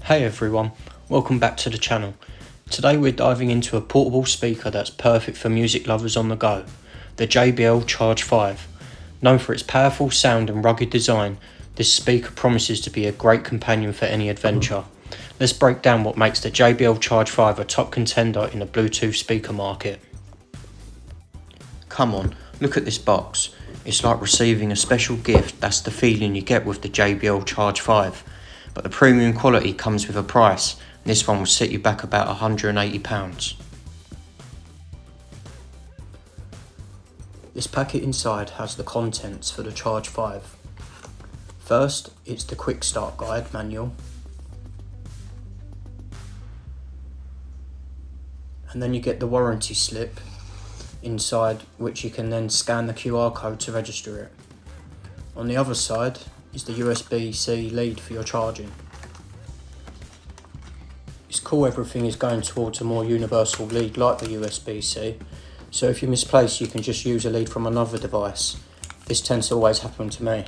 Hey everyone, welcome back to the channel. Today we're diving into a portable speaker that's perfect for music lovers on the go, the JBL Charge 5. Known for its powerful sound and rugged design, this speaker promises to be a great companion for any adventure. Let's break down what makes the JBL Charge 5 a top contender in the Bluetooth speaker market. Come on, look at this box. It's like receiving a special gift. That's the feeling you get with the JBL Charge 5. But the premium quality comes with a price, and this one will set you back about £180. This packet inside has the contents for the Charge 5. First, it's the quick start guide manual. And then you get the warranty slip inside, which you can then scan the QR code to register it. On the other side is the USB-C lead for your charging. It's cool everything is going towards a more universal lead like the USB-C, so if you misplace you can just use a lead from another device. This tends to always happen to me.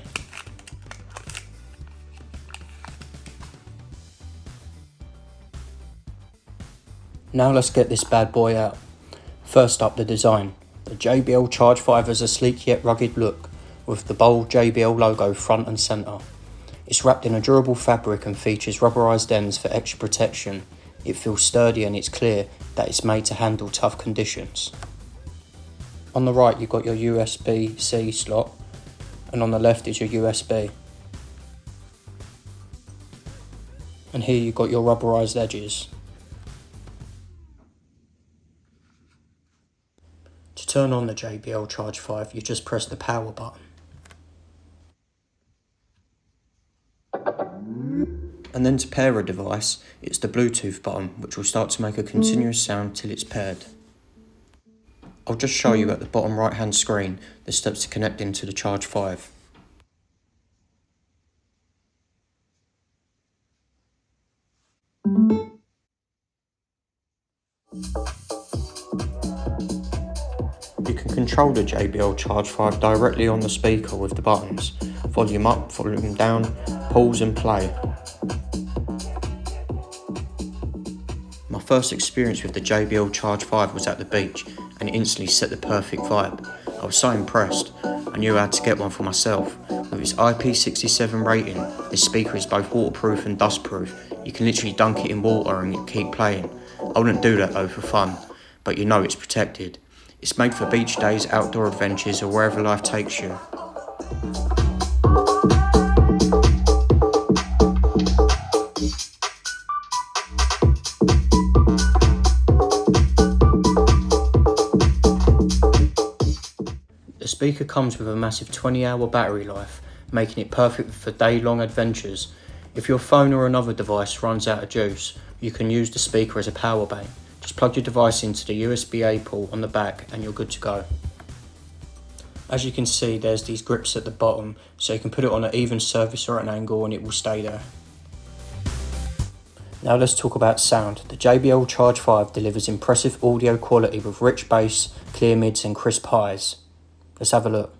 Now let's get this bad boy out. First up, the design. The JBL Charge 5 has a sleek yet rugged look, with the bold JBL logo front and centre. It's wrapped in a durable fabric and features rubberised ends for extra protection. It feels sturdy and it's clear that it's made to handle tough conditions. On the right you've got your USB-C slot, and on the left is your USB. And here you've got your rubberised edges. To turn on the JBL Charge 5, you just press the power button. And then to pair a device, it's the Bluetooth button, which will start to make a continuous sound till it's paired. I'll just show you at the bottom right hand screen the steps to connecting to the Charge 5. You can control the JBL Charge 5 directly on the speaker with the buttons: volume up, volume down, pause and play. My first experience with the JBL Charge 5 was at the beach, and it instantly set the perfect vibe. I was so impressed, I knew I had to get one for myself. With its IP67 rating, this speaker is both waterproof and dustproof. You can literally dunk it in water and it keep playing. I wouldn't do that though for fun, but you know it's protected. It's made for beach days, outdoor adventures, or wherever life takes you. The speaker comes with a massive 20-hour battery life, making it perfect for day-long adventures. If your phone or another device runs out of juice, you can use the speaker as a power bank. Just plug your device into the USB-A port on the back and you're good to go. As you can see, there's these grips at the bottom, so you can put it on an even surface or an angle and it will stay there. Now let's talk about sound. The JBL Charge 5 delivers impressive audio quality with rich bass, clear mids and crisp highs. Let's have a look.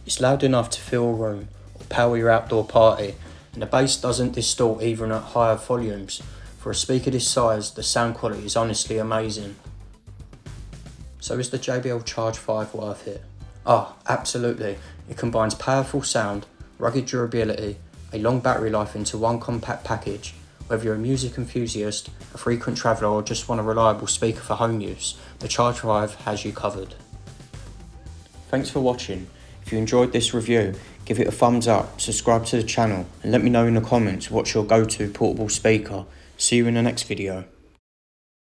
It's loud enough to fill a room or power your outdoor party, and the bass doesn't distort even at higher volumes. For a speaker this size, the sound quality is honestly amazing. So is the JBL Charge 5 worth it? Absolutely. It combines powerful sound, rugged durability, a long battery life into one compact package. Whether you're a music enthusiast, a frequent traveller or just want a reliable speaker for home use, the Charge 5 has you covered. Thanks for watching. If you enjoyed this review, give it a thumbs up, subscribe to the channel, and let me know in the comments what's your go-to portable speaker. See you in the next video.